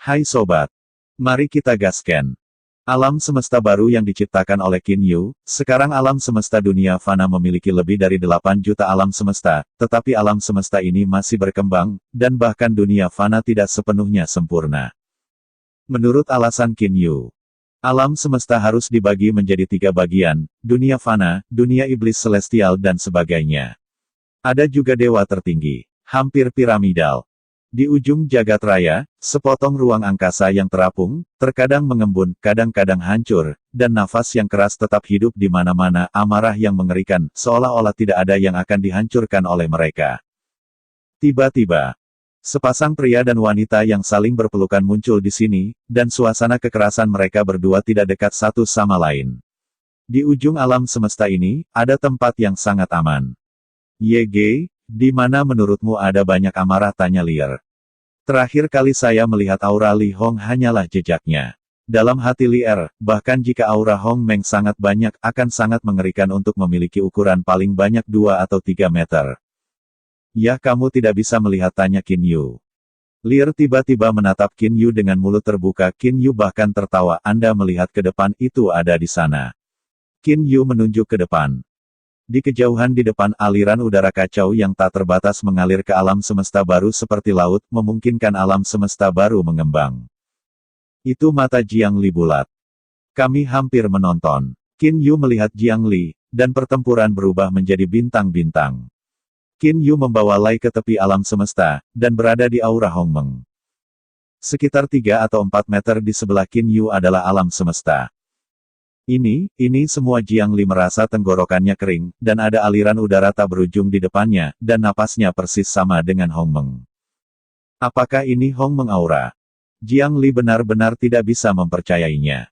Hai sobat, mari kita gasken. Alam semesta baru yang diciptakan oleh Qin Yu. Sekarang alam semesta dunia fana memiliki lebih dari 8 juta alam semesta, tetapi alam semesta ini masih berkembang, dan bahkan dunia fana tidak sepenuhnya sempurna. Menurut alasan Qin Yu, alam semesta harus dibagi menjadi 3 bagian, dunia fana, dunia iblis celestial dan sebagainya. Ada juga dewa tertinggi, hampir piramidal. Di ujung jagat raya, sepotong ruang angkasa yang terapung, terkadang mengembun, kadang-kadang hancur, dan nafas yang keras tetap hidup di mana-mana, amarah yang mengerikan, seolah-olah tidak ada yang akan dihancurkan oleh mereka. Tiba-tiba, sepasang pria dan wanita yang saling berpelukan muncul di sini, dan suasana kekerasan mereka berdua tidak dekat satu sama lain. Di ujung alam semesta ini, ada tempat yang sangat aman. Yege, di mana menurutmu ada banyak amarah? Tanya Lier. Terakhir kali saya melihat aura Li Hong hanyalah jejaknya. Dalam hati Lier, bahkan jika aura Hong Meng sangat banyak, akan sangat mengerikan untuk memiliki ukuran paling banyak 2 atau 3 meter. Ya, kamu tidak bisa melihat? Tanya Qin Yu. Lier tiba-tiba menatap Qin Yu dengan mulut terbuka. Qin Yu bahkan tertawa. Anda melihat ke depan, itu ada di sana. Qin Yu menunjuk ke depan. Di kejauhan di depan, aliran udara kacau yang tak terbatas mengalir ke alam semesta baru seperti laut, memungkinkan alam semesta baru mengembang. Itu mata Jiang Li bulat. Kami hampir menonton. Qin Yu melihat Jiang Li, dan pertempuran berubah menjadi bintang-bintang. Qin Yu membawa Lai ke tepi alam semesta, dan berada di aura Hong Meng. Sekitar 3 atau 4 meter di sebelah Qin Yu adalah alam semesta. Ini semua. Jiang Li merasa tenggorokannya kering, dan ada aliran udara tak berujung di depannya, dan napasnya persis sama dengan Hong Meng. Apakah ini Hong Meng aura? Jiang Li benar-benar tidak bisa mempercayainya.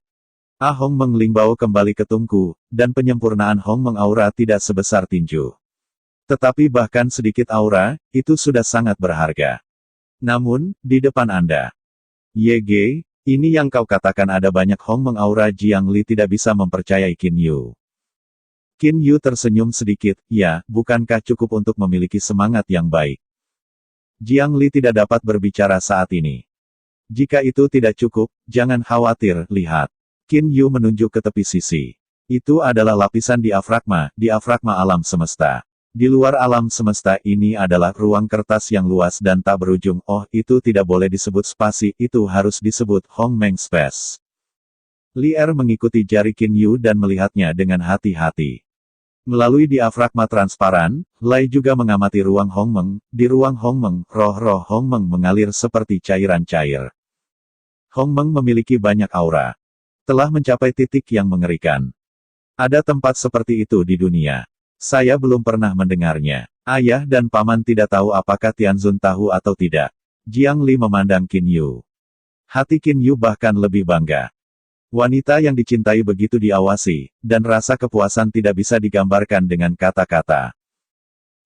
Hong Meng Lingbao kembali ke tungku, dan penyempurnaan Hong Meng aura tidak sebesar tinju. Tetapi bahkan sedikit aura, itu sudah sangat berharga. Namun, di depan Anda, Yege, ini yang kau katakan ada banyak Hong Meng aura? Jiang Li tidak bisa mempercayai Qin Yu. Qin Yu tersenyum sedikit. Ya, bukankah cukup untuk memiliki semangat yang baik? Jiang Li tidak dapat berbicara saat ini. Jika itu tidak cukup, jangan khawatir, lihat. Qin Yu menunjuk ke tepi sisi. Itu adalah lapisan diafragma alam semesta. Di luar alam semesta ini adalah ruang kertas yang luas dan tak berujung. Oh, itu tidak boleh disebut spasi, itu harus disebut Hong Meng Space. Lier mengikuti jari Qin Yu dan melihatnya dengan hati-hati. Melalui diafragma transparan, Lai juga mengamati ruang Hong Meng. Di ruang Hong Meng, roh-roh Hong Meng mengalir seperti cairan cair. Hong Meng memiliki banyak aura. Telah mencapai titik yang mengerikan. Ada tempat seperti itu di dunia. Saya belum pernah mendengarnya. Ayah dan paman tidak tahu apakah Tianzun tahu atau tidak. Jiang Li memandang Qin Yu. Hati Qin Yu bahkan lebih bangga. Wanita yang dicintai begitu diawasi, dan rasa kepuasan tidak bisa digambarkan dengan kata-kata.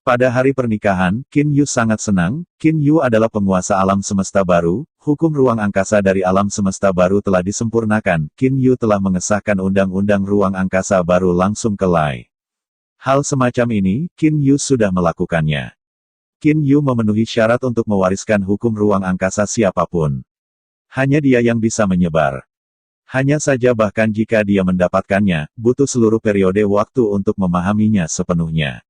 Pada hari pernikahan, Qin Yu sangat senang. Qin Yu adalah penguasa alam semesta baru. Hukum ruang angkasa dari alam semesta baru telah disempurnakan. Qin Yu telah mengesahkan undang-undang ruang angkasa baru langsung ke Lai. Hal semacam ini, Qin Yu sudah melakukannya. Qin Yu memenuhi syarat untuk mewariskan hukum ruang angkasa siapapun. Hanya dia yang bisa menyebar. Hanya saja bahkan jika dia mendapatkannya, butuh seluruh periode waktu untuk memahaminya sepenuhnya.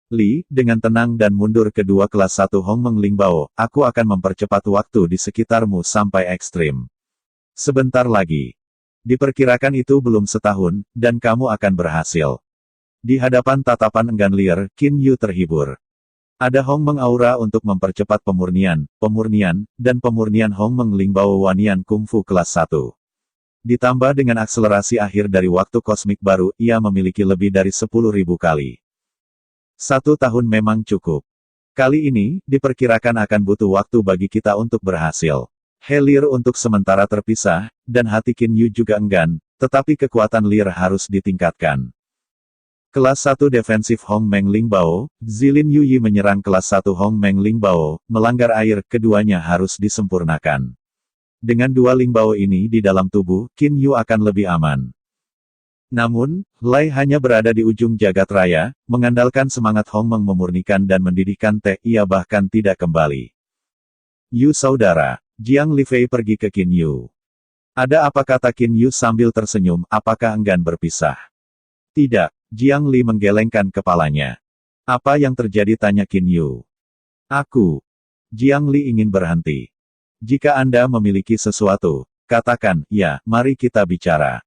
Li, dengan tenang dan mundur kedua kelas 1 Hong Meng Lingbao, aku akan mempercepat waktu di sekitarmu sampai ekstrim. Sebentar lagi. Diperkirakan itu belum setahun, dan kamu akan berhasil. Di hadapan tatapan enggan Lier, Qin Yu terhibur. Ada Hong Meng aura untuk mempercepat pemurnian, dan pemurnian Hong Meng Lingbao Wanian Kungfu kelas 1. Ditambah dengan akselerasi akhir dari waktu kosmik baru, ia memiliki lebih dari 10.000 kali. 1 tahun memang cukup. Kali ini, diperkirakan akan butuh waktu bagi kita untuk berhasil. Lier untuk sementara terpisah, dan hati Qin Yu juga enggan, tetapi kekuatan Lier harus ditingkatkan. Kelas 1 defensif Hong Meng Lingbao, Zilin Yuyi menyerang kelas 1 Hong Meng Lingbao, melanggar air, keduanya harus disempurnakan. Dengan 2 Lingbao ini di dalam tubuh, Qin Yu akan lebih aman. Namun, Lai hanya berada di ujung jagat raya, mengandalkan semangat Hong Meng memurnikan dan mendidihkan teh, ia bahkan tidak kembali. Yu saudara, Jiang Lifei pergi ke Qin Yu. Ada apa, kata Qin Yu sambil tersenyum, apakah enggan berpisah? Tidak, Jiang Li menggelengkan kepalanya. Apa yang terjadi, tanya Qin Yu. Aku. Jiang Li ingin berhenti. Jika Anda memiliki sesuatu, katakan, ya, mari kita bicara.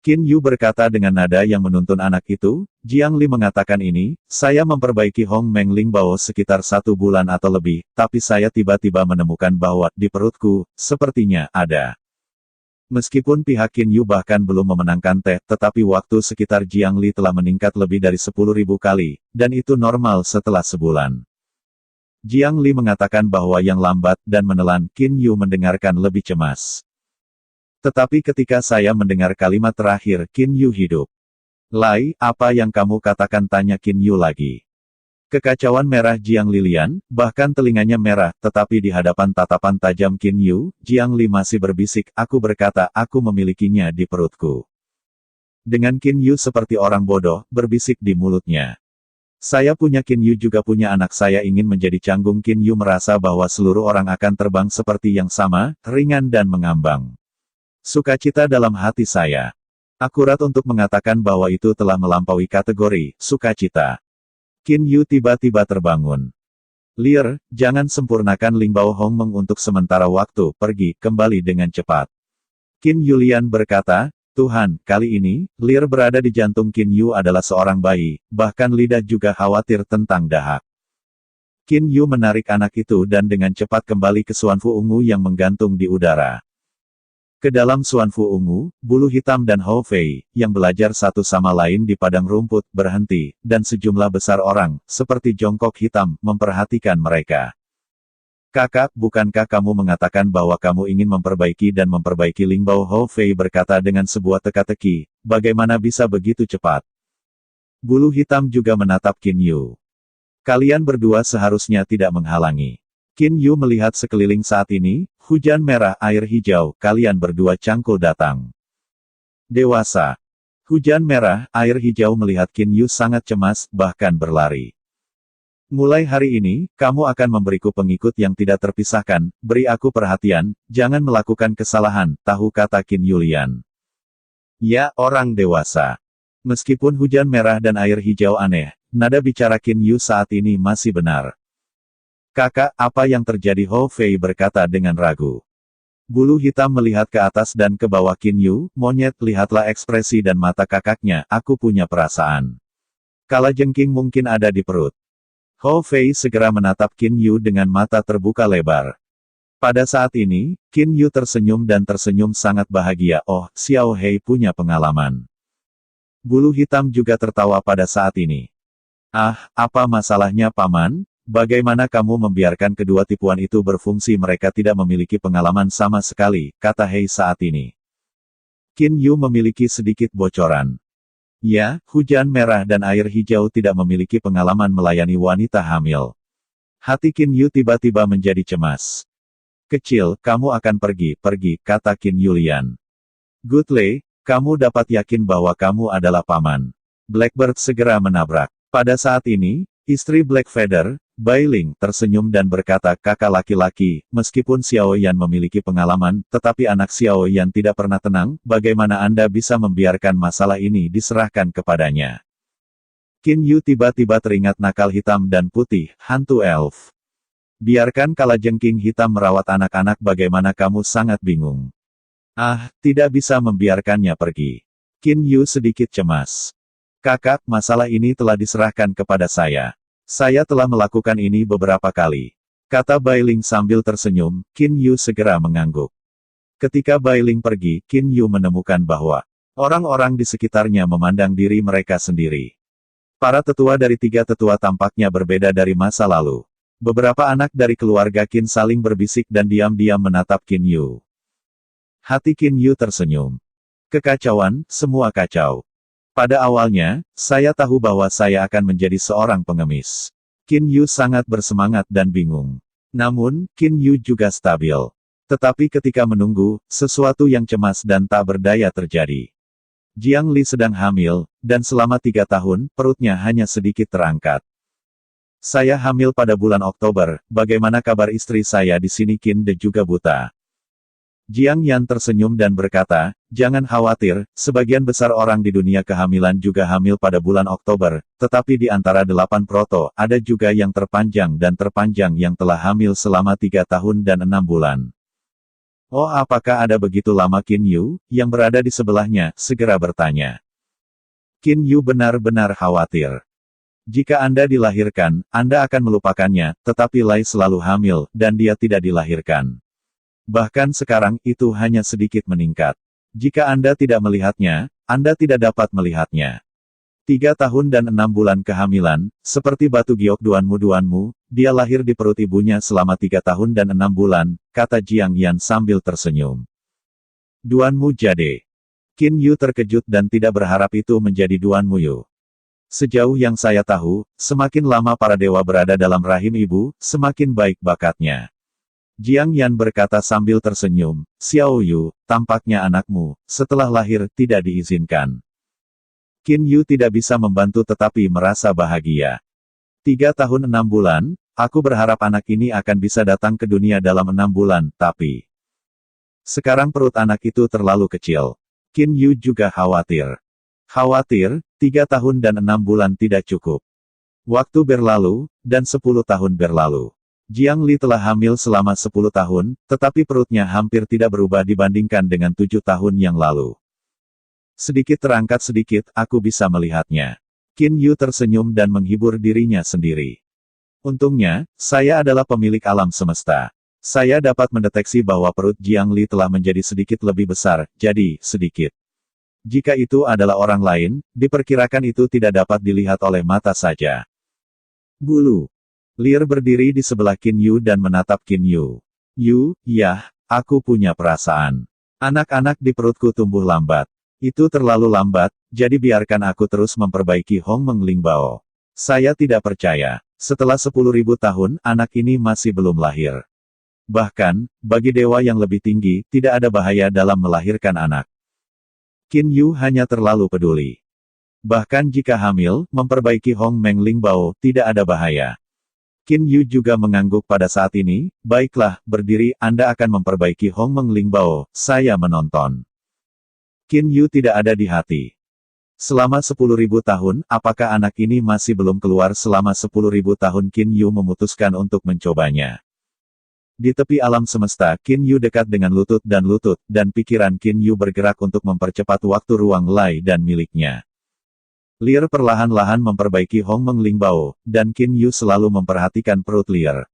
Qin Yu berkata dengan nada yang menuntun anak itu. Jiang Li mengatakan ini, saya memperbaiki Hong Meng Lingbao sekitar 1 bulan atau lebih, tapi saya tiba-tiba menemukan bahwa, di perutku, sepertinya, ada. Meskipun pihak Qin Yu bahkan belum memenangkan teh, tetapi waktu sekitar Jiang Li telah meningkat lebih dari 10.000 kali, dan itu normal setelah sebulan. Jiang Li mengatakan bahwa yang lambat dan menelan, Qin Yu mendengarkan lebih cemas. Tetapi ketika saya mendengar kalimat terakhir, Qin Yu hidup. Lai, apa yang kamu katakan, tanya Qin Yu lagi. Kekacauan merah Jiang Lilian, bahkan telinganya merah, tetapi di hadapan tatapan tajam Qin Yu, Jiang Li masih berbisik, aku berkata, aku memilikinya di perutku. Dengan Qin Yu seperti orang bodoh, berbisik di mulutnya. Saya punya, Qin Yu juga punya anak, saya ingin menjadi canggung. Qin Yu merasa bahwa seluruh orang akan terbang seperti yang sama, ringan dan mengambang. Sukacita dalam hati saya. Akurat untuk mengatakan bahwa itu telah melampaui kategori sukacita. Qin Yu tiba-tiba terbangun. Lear, jangan sempurnakan Lingbao Hong Meng untuk sementara waktu, pergi, kembali dengan cepat. Qin Yulian berkata, Tuhan, kali ini, Lear berada di jantung. Qin Yu adalah seorang bayi, bahkan lidah juga khawatir tentang dahak. Qin Yu menarik anak itu dan dengan cepat kembali ke Xuanfu ungu yang menggantung di udara. Ke dalam Xuanfu ungu, bulu hitam dan Hou Fei, yang belajar satu sama lain di padang rumput, berhenti, dan sejumlah besar orang, seperti jongkok hitam, memperhatikan mereka. Kakak, bukankah kamu mengatakan bahwa kamu ingin memperbaiki dan memperbaiki Lingbao? Hou Fei berkata dengan sebuah teka-teki, bagaimana bisa begitu cepat? Bulu hitam juga menatap Qin Yu. Kalian berdua seharusnya tidak menghalangi. Qin Yu melihat sekeliling saat ini, hujan merah, air hijau, kalian berdua cangkul datang. Dewasa. Hujan merah, air hijau melihat Qin Yu sangat cemas, bahkan berlari. Mulai hari ini, kamu akan memberiku pengikut yang tidak terpisahkan, beri aku perhatian, jangan melakukan kesalahan, tahu, kata Qin Yulian. Ya, orang dewasa. Meskipun hujan merah dan air hijau aneh, nada bicara Qin Yu saat ini masih benar. Kakak, apa yang terjadi? Hou Fei berkata dengan ragu. Bulu hitam melihat ke atas dan ke bawah Qin Yu, monyet, lihatlah ekspresi dan mata kakaknya, aku punya perasaan. Kalajengking mungkin ada di perut. Hou Fei segera menatap Qin Yu dengan mata terbuka lebar. Pada saat ini, Qin Yu tersenyum dan tersenyum sangat bahagia, oh, Xiao Hei punya pengalaman. Bulu hitam juga tertawa pada saat ini. Ah, apa masalahnya, Paman? Bagaimana kamu membiarkan kedua tipuan itu berfungsi? Mereka tidak memiliki pengalaman sama sekali, kata Hei saat ini. Qin Yu memiliki sedikit bocoran. Ya, hujan merah dan air hijau tidak memiliki pengalaman melayani wanita hamil. Hati Qin Yu tiba-tiba menjadi cemas. Kecil, kamu akan pergi, kata Qin Yulian. Good Lei, kamu dapat yakin bahwa kamu adalah paman. Blackbird segera menabrak. Pada saat ini, istri Black Feather, Bai Ling, tersenyum dan berkata, kakak laki-laki, meskipun Xiao Yan memiliki pengalaman, tetapi anak Xiao Yan tidak pernah tenang, bagaimana Anda bisa membiarkan masalah ini diserahkan kepadanya? Qin Yu tiba-tiba teringat nakal hitam dan putih, hantu elf. Biarkan kalajengking hitam merawat anak-anak, bagaimana kamu sangat bingung. Ah, tidak bisa membiarkannya pergi. Qin Yu sedikit cemas. Kakak, masalah ini telah diserahkan kepada saya. Saya telah melakukan ini beberapa kali. Kata Bai Ling sambil tersenyum, Qin Yu segera mengangguk. Ketika Bai Ling pergi, Qin Yu menemukan bahwa orang-orang di sekitarnya memandang diri mereka sendiri. Para tetua dari 3 tetua tampaknya berbeda dari masa lalu. Beberapa anak dari keluarga Qin saling berbisik dan diam-diam menatap Qin Yu. Hati Qin Yu tersenyum. Kekacauan, semua kacau. Pada awalnya, saya tahu bahwa saya akan menjadi seorang pengemis. Qin Yu sangat bersemangat dan bingung. Namun, Qin Yu juga stabil. Tetapi ketika menunggu, sesuatu yang cemas dan tak berdaya terjadi. Jiang Li sedang hamil, dan selama 3 tahun, perutnya hanya sedikit terangkat. Saya hamil pada bulan Oktober, bagaimana kabar istri saya di sini? Qin De juga buta. Jiang Yan tersenyum dan berkata, jangan khawatir, sebagian besar orang di dunia kehamilan juga hamil pada bulan Oktober, tetapi di antara 8 proto, ada juga yang terpanjang yang telah hamil selama 3 tahun dan 6 bulan. Oh, apakah ada begitu lama? Qin Yu, yang berada di sebelahnya, segera bertanya. Qin Yu benar-benar khawatir. Jika Anda dilahirkan, Anda akan melupakannya, tetapi Lai selalu hamil, dan dia tidak dilahirkan. Bahkan sekarang, itu hanya sedikit meningkat. Jika Anda tidak melihatnya, Anda tidak dapat melihatnya. 3 tahun dan 6 bulan kehamilan, seperti batu giok duanmu, dia lahir di perut ibunya selama 3 tahun dan 6 bulan, kata Jiang Yan sambil tersenyum. Duanmu Jade. Qin Yu terkejut dan tidak berharap itu menjadi Duanmu Yu. Sejauh yang saya tahu, semakin lama para dewa berada dalam rahim ibu, semakin baik bakatnya. Jiang Yan berkata sambil tersenyum, Xiao Yu, tampaknya anakmu, setelah lahir, tidak diizinkan. Qin Yu tidak bisa membantu tetapi merasa bahagia. 3 tahun 6 bulan, aku berharap anak ini akan bisa datang ke dunia dalam 6 bulan, tapi... Sekarang perut anak itu terlalu kecil. Qin Yu juga khawatir. Khawatir, 3 tahun dan 6 bulan tidak cukup. Waktu berlalu, dan 10 tahun berlalu. Jiang Li telah hamil selama 10 tahun, tetapi perutnya hampir tidak berubah dibandingkan dengan 7 tahun yang lalu. Sedikit terangkat sedikit, aku bisa melihatnya. Qin Yu tersenyum dan menghibur dirinya sendiri. Untungnya, saya adalah pemilik alam semesta. Saya dapat mendeteksi bahwa perut Jiang Li telah menjadi sedikit lebih besar, jadi, sedikit. Jika itu adalah orang lain, diperkirakan itu tidak dapat dilihat oleh mata saja. Bulu. Lear berdiri di sebelah Qin Yu dan menatap Qin Yu. Yu, yah, aku punya perasaan. Anak-anak di perutku tumbuh lambat. Itu terlalu lambat, jadi biarkan aku terus memperbaiki Hong Meng Lingbao. Saya tidak percaya. Setelah 10.000 tahun, anak ini masih belum lahir. Bahkan, bagi dewa yang lebih tinggi, tidak ada bahaya dalam melahirkan anak. Qin Yu hanya terlalu peduli. Bahkan jika hamil, memperbaiki Hong Meng Lingbao, tidak ada bahaya. Qin Yu juga mengangguk pada saat ini, baiklah, berdiri, Anda akan memperbaiki Hong Meng Lingbao, saya menonton. Qin Yu tidak ada di hati. Selama 10.000 tahun, apakah anak ini masih belum keluar? Selama 10.000 tahun Qin Yu memutuskan untuk mencobanya. Di tepi alam semesta, Qin Yu dekat dengan lutut, dan pikiran Qin Yu bergerak untuk mempercepat waktu ruang Lai dan miliknya. Lear perlahan-lahan memperbaiki Hong Meng Lingbao, dan Qin Yu selalu memperhatikan perut Lear.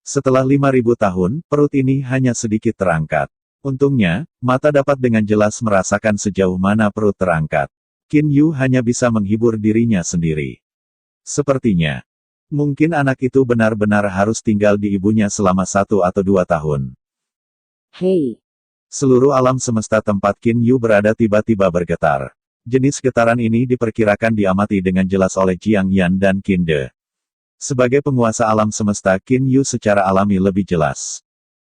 Setelah 5.000 tahun, perut ini hanya sedikit terangkat. Untungnya, mata dapat dengan jelas merasakan sejauh mana perut terangkat. Qin Yu hanya bisa menghibur dirinya sendiri. Sepertinya, mungkin anak itu benar-benar harus tinggal di ibunya selama 1 atau 2 tahun. Hei! Seluruh alam semesta tempat Qin Yu berada tiba-tiba bergetar. Jenis getaran ini diperkirakan diamati dengan jelas oleh Jiang Yan dan Qin De. Sebagai penguasa alam semesta, Qin Yu secara alami lebih jelas.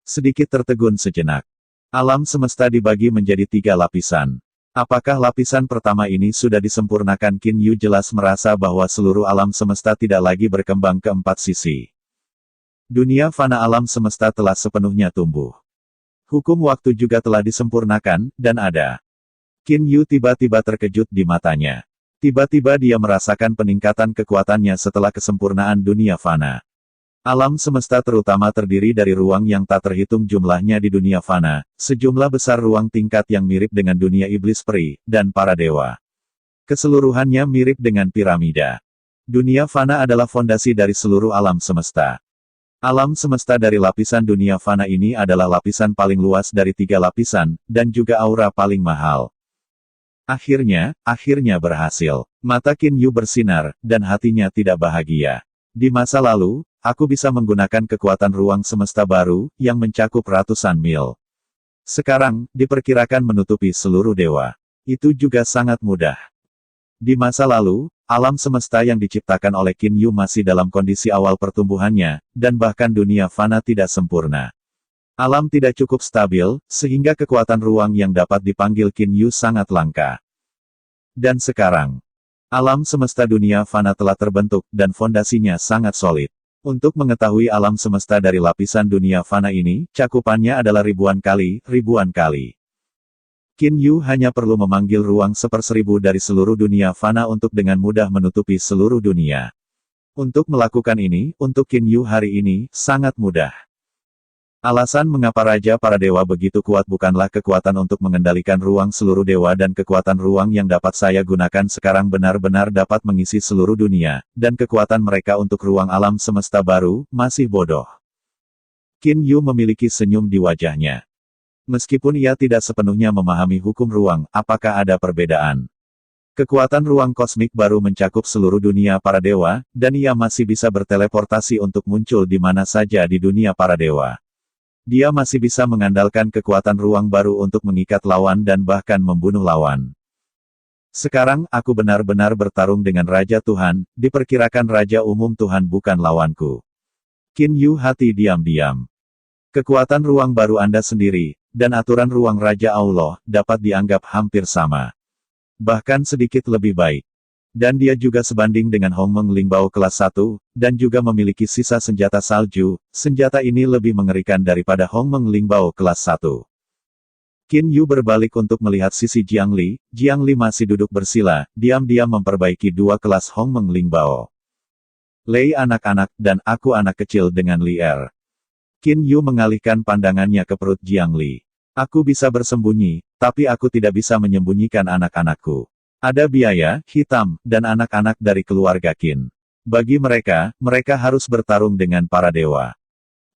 Sedikit tertegun sejenak. Alam semesta dibagi menjadi 3 lapisan. Apakah lapisan pertama ini sudah disempurnakan? Qin Yu jelas merasa bahwa seluruh alam semesta tidak lagi berkembang ke 4 sisi. Dunia fana alam semesta telah sepenuhnya tumbuh. Hukum waktu juga telah disempurnakan, dan ada. Qin Yu tiba-tiba terkejut di matanya. Tiba-tiba dia merasakan peningkatan kekuatannya setelah kesempurnaan dunia fana. Alam semesta terutama terdiri dari ruang yang tak terhitung jumlahnya di dunia fana, sejumlah besar ruang tingkat yang mirip dengan dunia iblis peri, dan para dewa. Keseluruhannya mirip dengan piramida. Dunia fana adalah fondasi dari seluruh alam semesta. Alam semesta dari lapisan dunia fana ini adalah lapisan paling luas dari 3 lapisan, dan juga aura paling mahal. Akhirnya berhasil. Mata Qin Yu bersinar, dan hatinya tidak bahagia. Di masa lalu, aku bisa menggunakan kekuatan ruang semesta baru, yang mencakup ratusan mil. Sekarang, diperkirakan menutupi seluruh dewa. Itu juga sangat mudah. Di masa lalu, alam semesta yang diciptakan oleh Qin Yu masih dalam kondisi awal pertumbuhannya, dan bahkan dunia fana tidak sempurna. Alam tidak cukup stabil, sehingga kekuatan ruang yang dapat dipanggil Qin Yu sangat langka. Dan sekarang, Alam semesta dunia fana telah terbentuk, dan fondasinya sangat solid. Untuk mengetahui alam semesta dari lapisan dunia fana ini, cakupannya adalah ribuan kali. Qin Yu hanya perlu memanggil ruang 1/1000 dari seluruh dunia fana untuk dengan mudah menutupi seluruh dunia. Untuk melakukan ini, untuk Qin Yu hari ini, sangat mudah. Alasan mengapa Raja para Dewa begitu kuat bukanlah kekuatan untuk mengendalikan ruang seluruh dewa dan kekuatan ruang yang dapat saya gunakan sekarang benar-benar dapat mengisi seluruh dunia, dan kekuatan mereka untuk ruang alam semesta baru, masih bodoh. Qin Yu memiliki senyum di wajahnya. Meskipun ia tidak sepenuhnya memahami hukum ruang, apakah ada perbedaan? Kekuatan ruang kosmik baru mencakup seluruh dunia para dewa, dan ia masih bisa berteleportasi untuk muncul di mana saja di dunia para dewa. Dia masih bisa mengandalkan kekuatan ruang baru untuk mengikat lawan dan bahkan membunuh lawan. Sekarang, aku benar-benar bertarung dengan Raja Tuhan, diperkirakan Raja Umum Tuhan bukan lawanku. Qin Yu hati diam-diam. Kekuatan ruang baru Anda sendiri, dan aturan ruang Raja Allah, dapat dianggap hampir sama. Bahkan sedikit lebih baik. Dan dia juga sebanding dengan Hongmeng Lingbao kelas 1, dan juga memiliki sisa senjata salju. Senjata ini lebih mengerikan daripada Hongmeng Lingbao kelas 1. Qin Yu berbalik untuk melihat sisi Jiang Li. Jiang Li masih duduk bersila, diam-diam memperbaiki 2 kelas Hongmeng Lingbao. Lei anak-anak, dan aku anak kecil dengan Li Er. Qin Yu mengalihkan pandangannya ke perut Jiang Li. Aku bisa bersembunyi, tapi aku tidak bisa menyembunyikan anak-anakku. Ada biaya, hitam, dan anak-anak dari keluarga Qin. Bagi mereka, mereka harus bertarung dengan para dewa.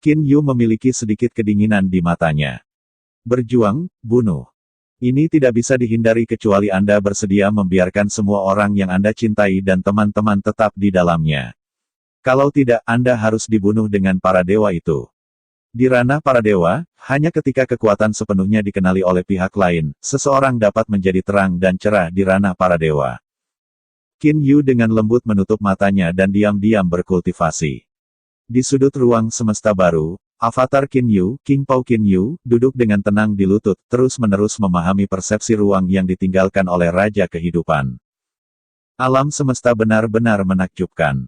Qin Yu memiliki sedikit kedinginan di matanya. Berjuang, bunuh. Ini tidak bisa dihindari kecuali Anda bersedia membiarkan semua orang yang Anda cintai dan teman-teman tetap di dalamnya. Kalau tidak, Anda harus dibunuh dengan para dewa itu. Di ranah para dewa, hanya ketika kekuatan sepenuhnya dikenali oleh pihak lain, seseorang dapat menjadi terang dan cerah di ranah para dewa. Qin Yu dengan lembut menutup matanya dan diam-diam berkultivasi. Di sudut ruang semesta baru, avatar Qin Yu, King Pao Qin Yu, duduk dengan tenang di lutut, terus-menerus memahami persepsi ruang yang ditinggalkan oleh Raja Kehidupan. Alam semesta benar-benar menakjubkan.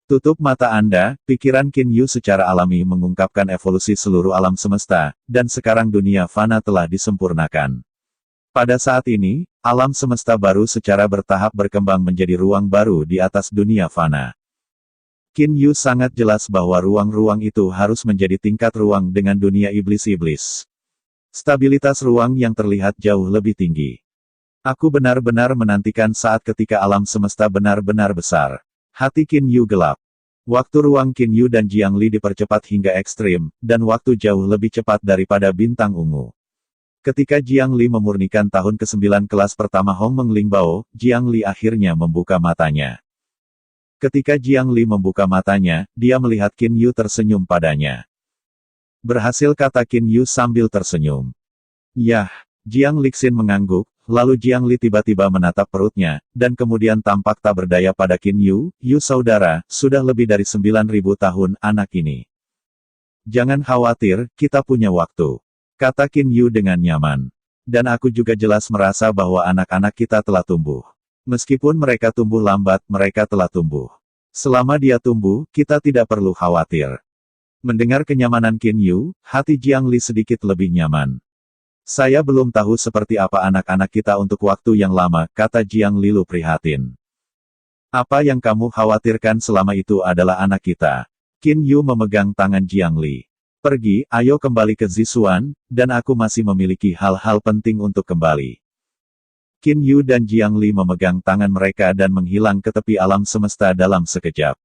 Tutup mata Anda, pikiran Qin Yu secara alami mengungkapkan evolusi seluruh alam semesta, dan sekarang dunia fana telah disempurnakan. Pada saat ini, alam semesta baru secara bertahap berkembang menjadi ruang baru di atas dunia fana. Qin Yu sangat jelas bahwa ruang-ruang itu harus menjadi tingkat ruang dengan dunia iblis-iblis. Stabilitas ruang yang terlihat jauh lebih tinggi. Aku benar-benar menantikan saat ketika alam semesta benar-benar besar. Hati Qin Yu gelap. Waktu ruang Qin Yu dan Jiang Li dipercepat hingga ekstrim, dan waktu jauh lebih cepat daripada bintang ungu. Ketika Jiang Li memurnikan tahun ke-9 kelas pertama Hongmeng Lingbao, Jiang Li akhirnya membuka matanya. Ketika Jiang Li membuka matanya, dia melihat Qin Yu tersenyum padanya. Berhasil, kata Qin Yu sambil tersenyum. Yah, Jiang Lixin mengangguk. Lalu Jiang Li tiba-tiba menatap perutnya, dan kemudian tampak tak berdaya pada Qin Yu. Yu saudara, sudah lebih dari 9.000 tahun anak ini. Jangan khawatir, kita punya waktu. Kata Qin Yu dengan nyaman. Dan aku juga jelas merasa bahwa anak-anak kita telah tumbuh. Meskipun mereka tumbuh lambat, mereka telah tumbuh. Selama dia tumbuh, kita tidak perlu khawatir. Mendengar kenyamanan Qin Yu, hati Jiang Li sedikit lebih nyaman. Saya belum tahu seperti apa anak-anak kita untuk waktu yang lama, kata Jiang Lilu prihatin. Apa yang kamu khawatirkan selama itu adalah anak kita. Qin Yu memegang tangan Jiang Li. Pergi, ayo kembali ke Zisuan, dan aku masih memiliki hal-hal penting untuk kembali. Qin Yu dan Jiang Li memegang tangan mereka dan menghilang ke tepi alam semesta dalam sekejap.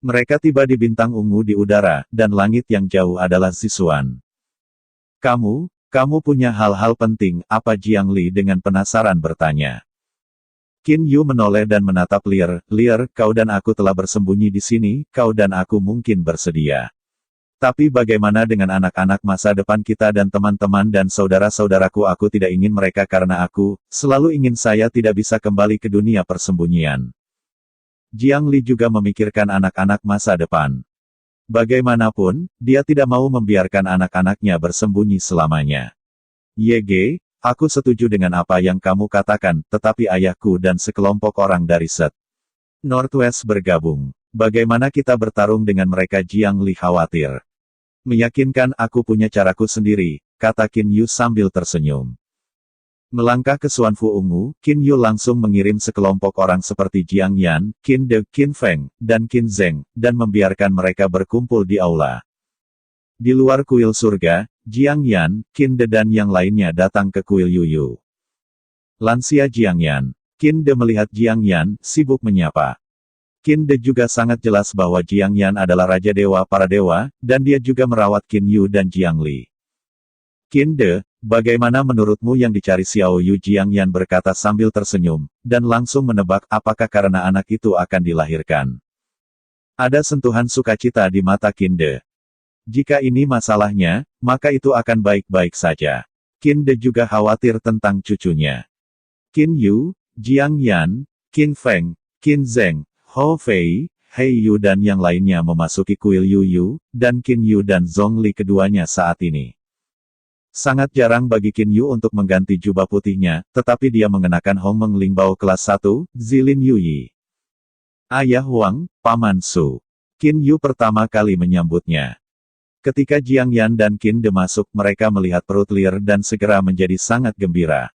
Mereka tiba di bintang ungu di udara, dan langit yang jauh adalah Zisuan. Kamu punya hal-hal penting, apa? Jiang Li dengan penasaran bertanya. Qin Yu menoleh dan menatap Lier, kau dan aku telah bersembunyi di sini, kau dan aku mungkin bersedia. Tapi bagaimana dengan anak-anak masa depan kita dan teman-teman dan saudara-saudaraku? Aku tidak ingin mereka karena aku, selalu ingin saya tidak bisa kembali ke dunia persembunyian. Jiang Li juga memikirkan anak-anak masa depan. Bagaimanapun, dia tidak mau membiarkan anak-anaknya bersembunyi selamanya. YG, Aku setuju dengan apa yang kamu katakan, tetapi ayahku dan sekelompok orang dari Set Northwest bergabung. Bagaimana kita bertarung dengan mereka? Jiang Li khawatir. Meyakinkan, aku punya caraku sendiri, kata Qin Yu sambil tersenyum. Melangkah ke Xuanfu Ungu, Qin Yu langsung mengirim sekelompok orang seperti Jiang Yan, Qin De, Qin Feng, dan Qin Zheng, dan membiarkan mereka berkumpul di aula. Di luar kuil surga, Jiang Yan, Qin De dan yang lainnya datang ke kuil Yuyu. Lansia Jiang Yan. Qin De melihat Jiang Yan, sibuk menyapa. Qin De juga sangat jelas bahwa Jiang Yan adalah Raja Dewa para Dewa, dan dia juga merawat Qin Yu dan Jiang Li. Qin De, bagaimana menurutmu yang dicari Xiao Yu? Jiang Yan berkata sambil tersenyum, dan langsung menebak apakah karena anak itu akan dilahirkan. Ada sentuhan sukacita di mata Qin De. Jika ini masalahnya, maka itu akan baik-baik saja. Qin De juga khawatir tentang cucunya. Qin Yu, Jiang Yan, Qin Feng, Qin Zheng, Hou Fei, Hei Yu dan yang lainnya memasuki kuil Yuyu, dan Qin Yu dan Zhong Li keduanya saat ini. Sangat jarang bagi Qin Yu untuk mengganti jubah putihnya, tetapi dia mengenakan Hong Meng Lingbao kelas 1, Zilin Yuyi. Ayah Wang, Paman Su. Qin Yu pertama kali menyambutnya. Ketika Jiang Yan dan Qin De masuk, mereka melihat perut liar dan segera menjadi sangat gembira.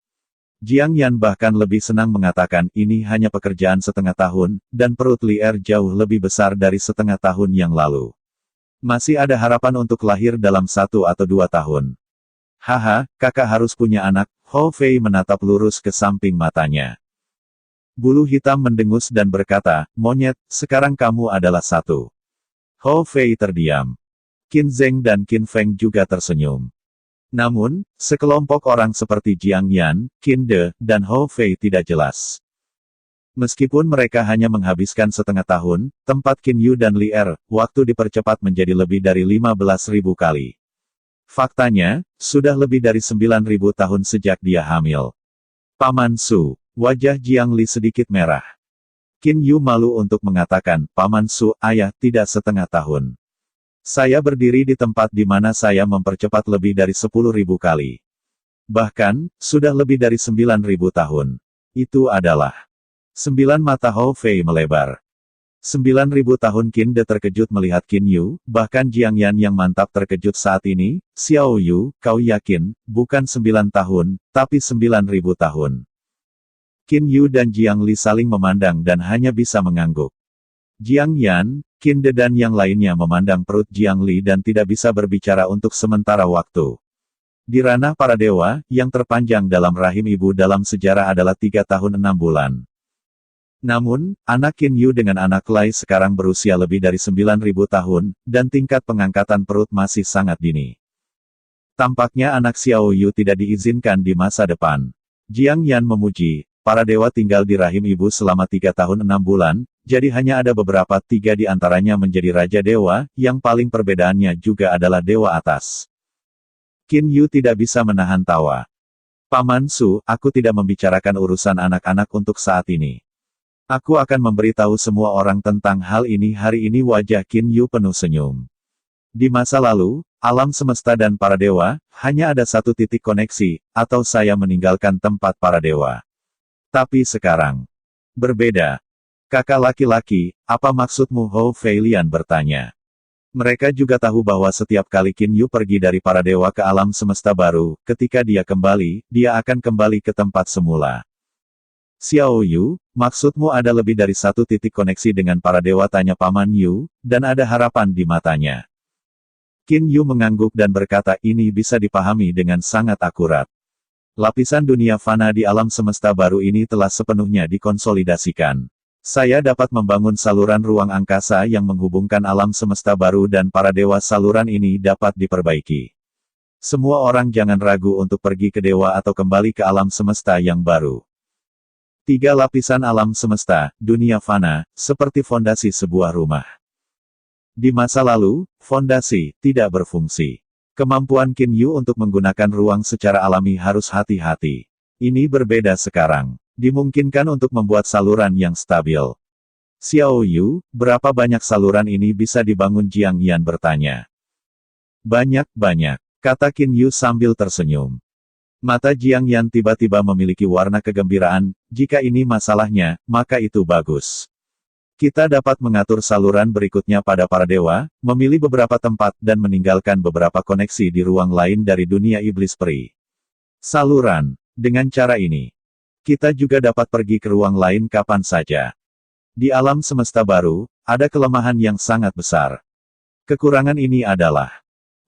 Jiang Yan bahkan lebih senang mengatakan ini hanya pekerjaan setengah tahun, dan perut liar jauh lebih besar dari setengah tahun yang lalu. Masih ada harapan untuk lahir dalam 1 atau 2 tahun. Haha, kakak harus punya anak. Hou Fei menatap lurus ke samping matanya. Bulu hitam mendengus dan berkata, monyet, sekarang kamu adalah 1. Hou Fei terdiam. Qin Zheng dan Qin Feng juga tersenyum. Namun, sekelompok orang seperti Jiang Yan, Qin De, dan Hou Fei tidak jelas. Meskipun mereka hanya menghabiskan setengah tahun, tempat Qin Yu dan Li Er, waktu dipercepat menjadi lebih dari 15.000 kali. Faktanya, sudah lebih dari 9.000 tahun sejak dia hamil. Paman Su, wajah Jiang Li sedikit merah. Qin Yu malu untuk mengatakan, Paman Su, ayah, tidak setengah tahun. Saya berdiri di tempat di mana saya mempercepat lebih dari 10.000 kali. Bahkan, sudah lebih dari 9.000 tahun. Itu adalah 9 mata Hou Fei melebar. 9.000 tahun. Qin De terkejut melihat Qin Yu, bahkan Jiang Yan yang mantap terkejut saat ini. Xiao Yu, kau yakin, bukan 9 tahun, tapi 9.000 tahun. Qin Yu dan Jiang Li saling memandang dan hanya bisa mengangguk. Jiang Yan, Qin De dan yang lainnya memandang perut Jiang Li dan tidak bisa berbicara untuk sementara waktu. Di ranah para dewa, yang terpanjang dalam rahim ibu dalam sejarah adalah 3 tahun 6 bulan. Namun, anak Qin Yu dengan anak Lai sekarang berusia lebih dari 9.000 tahun, dan tingkat pengangkatan perut masih sangat dini. Tampaknya anak Xiao Yu tidak diizinkan di masa depan. Jiang Yan memuji, para dewa tinggal di rahim ibu selama 3 tahun 6 bulan, jadi hanya ada beberapa, 3 di antaranya menjadi Raja Dewa, yang paling perbedaannya juga adalah Dewa Atas. Qin Yu tidak bisa menahan tawa. Paman Su, aku tidak membicarakan urusan anak-anak untuk saat ini. Aku akan memberitahu semua orang tentang hal ini hari ini. Wajah Qin Yu penuh senyum. Di masa lalu, alam semesta dan para dewa, hanya ada satu titik koneksi, atau saya meninggalkan tempat para dewa. Tapi sekarang, berbeda. Kakak laki-laki, apa maksudmu? Hou Fei Lian bertanya. Mereka juga tahu bahwa setiap kali Qin Yu pergi dari para dewa ke alam semesta baru, ketika dia kembali, dia akan kembali ke tempat semula. Xiao Yu, maksudmu ada lebih dari satu titik koneksi dengan para dewa? Tanya Paman Yu, dan ada harapan di matanya. Qin Yu mengangguk dan berkata ini bisa dipahami dengan sangat akurat. Lapisan dunia fana di alam semesta baru ini telah sepenuhnya dikonsolidasikan. Saya dapat membangun saluran ruang angkasa yang menghubungkan alam semesta baru dan para dewa. Saluran ini dapat diperbaiki. Semua orang jangan ragu untuk pergi ke dewa atau kembali ke alam semesta yang baru. 3 lapisan alam semesta, dunia fana, seperti fondasi sebuah rumah. Di masa lalu, fondasi tidak berfungsi. Kemampuan Qin Yu untuk menggunakan ruang secara alami harus hati-hati. Ini berbeda sekarang. Dimungkinkan untuk membuat saluran yang stabil. Xiao Yu, berapa banyak saluran ini bisa dibangun? Jiang Yan bertanya. Banyak-banyak, kata Qin Yu sambil tersenyum. Mata Jiang Yan tiba-tiba memiliki warna kegembiraan, jika ini masalahnya, maka itu bagus. Kita dapat mengatur saluran berikutnya pada para dewa, memilih beberapa tempat dan meninggalkan beberapa koneksi di ruang lain dari dunia iblis peri. Saluran. Dengan cara ini, kita juga dapat pergi ke ruang lain kapan saja. Di alam semesta baru, ada kelemahan yang sangat besar. Kekurangan ini adalah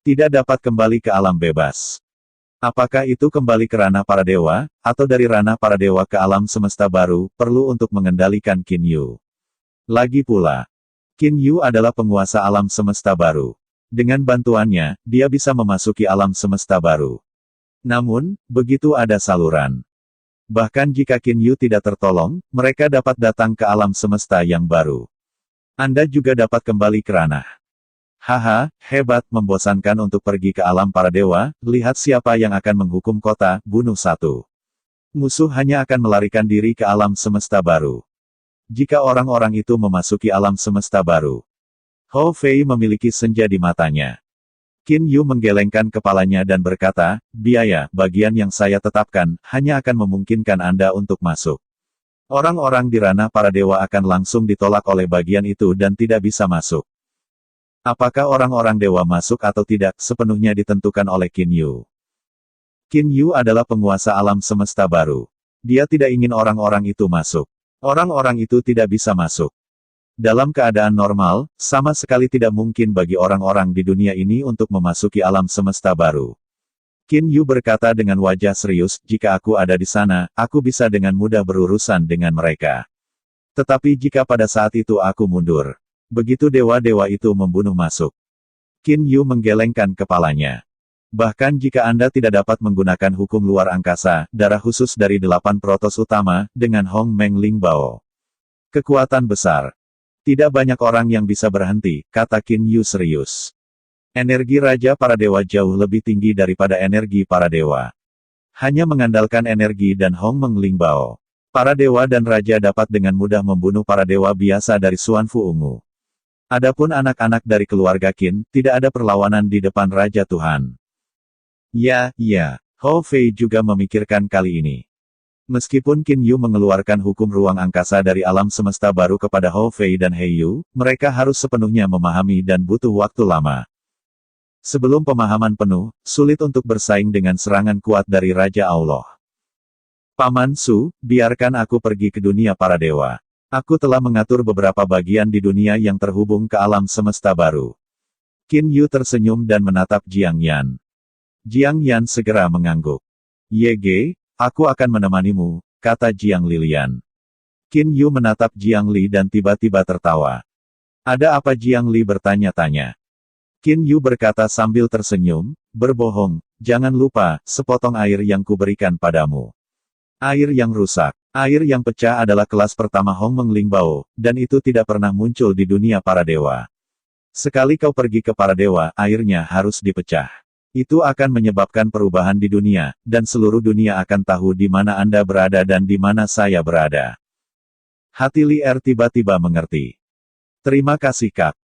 tidak dapat kembali ke alam bebas. Apakah itu kembali ke ranah para dewa, atau dari ranah para dewa ke alam semesta baru, perlu untuk mengendalikan Qin Yu. Lagi pula, Qin Yu adalah penguasa alam semesta baru. Dengan bantuannya, dia bisa memasuki alam semesta baru. Namun, begitu ada saluran. Bahkan jika Qin Yu tidak tertolong, mereka dapat datang ke alam semesta yang baru. Anda juga dapat kembali ke ranah. Haha, hebat, membosankan untuk pergi ke alam para dewa, lihat siapa yang akan menghukum kota, bunuh satu. Musuh hanya akan melarikan diri ke alam semesta baru. Jika orang-orang itu memasuki alam semesta baru. Hou Fei memiliki senja di matanya. Qin Yu menggelengkan kepalanya dan berkata, biaya, bagian yang saya tetapkan, hanya akan memungkinkan Anda untuk masuk. Orang-orang di ranah para dewa akan langsung ditolak oleh bagian itu dan tidak bisa masuk. Apakah orang-orang dewa masuk atau tidak, sepenuhnya ditentukan oleh Qin Yu. Qin Yu adalah penguasa alam semesta baru. Dia tidak ingin orang-orang itu masuk. Orang-orang itu tidak bisa masuk. Dalam keadaan normal, sama sekali tidak mungkin bagi orang-orang di dunia ini untuk memasuki alam semesta baru. Qin Yu berkata dengan wajah serius, jika aku ada di sana, aku bisa dengan mudah berurusan dengan mereka. Tetapi jika pada saat itu aku mundur, begitu dewa-dewa itu membunuh masuk. Qin Yu menggelengkan kepalanya. Bahkan jika Anda tidak dapat menggunakan hukum luar angkasa, darah khusus dari 8 protos utama, dengan Hong Meng Ling Bao. Kekuatan besar. Tidak banyak orang yang bisa berhenti, kata Qin Yu serius. Energi Raja para Dewa jauh lebih tinggi daripada energi para dewa. Hanya mengandalkan energi dan Hong Meng Ling Bao. Para dewa dan raja dapat dengan mudah membunuh para dewa biasa dari Xuan Fu Ungu. Adapun anak-anak dari keluarga Qin, tidak ada perlawanan di depan Raja Tuhan. Ya, Hou Fei juga memikirkan kali ini. Meskipun Qin Yu mengeluarkan hukum ruang angkasa dari alam semesta baru kepada Hou Fei dan He Yu, mereka harus sepenuhnya memahami dan butuh waktu lama. Sebelum pemahaman penuh, sulit untuk bersaing dengan serangan kuat dari Raja Allah. Paman Su, biarkan aku pergi ke dunia para dewa. Aku telah mengatur beberapa bagian di dunia yang terhubung ke alam semesta baru. Qin Yu tersenyum dan menatap Jiang Yan. Jiang Yan segera mengangguk. Yege, aku akan menemanimu, kata Jiang Lilian. Qin Yu menatap Jiang Li dan tiba-tiba tertawa. Ada apa? Jiang Li bertanya-tanya. Qin Yu berkata sambil tersenyum, berbohong, jangan lupa, sepotong air yang kuberikan padamu. Air yang rusak, air yang pecah adalah kelas pertama Hong Meng Ling Bao, dan itu tidak pernah muncul di dunia para dewa. Sekali kau pergi ke para dewa, airnya harus dipecah. Itu akan menyebabkan perubahan di dunia, dan seluruh dunia akan tahu di mana Anda berada dan di mana saya berada. Hati Li Er tiba-tiba mengerti. Terima kasih Kak.